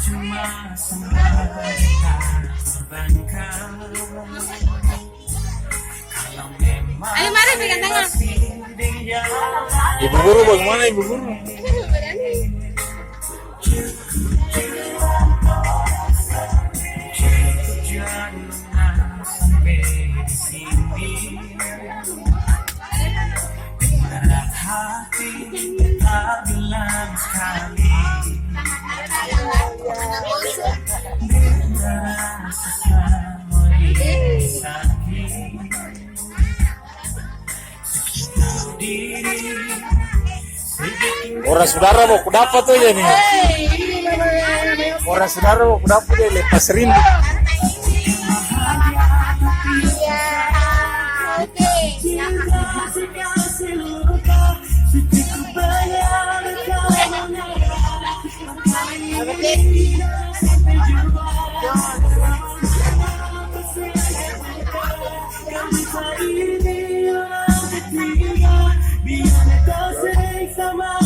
cuma semata terbangkan. Kalau memang Ayo mari pegang tangan. dia Ibu guru bagaimana ibu guru? jangan sampai di sini. Berat hati tak bilang sekali. Rasa sama sakit. Diri Orang saudara mau kudapat aja nih. Orang saudara mau kudapat aja lepas rindu. Biar kau sering sama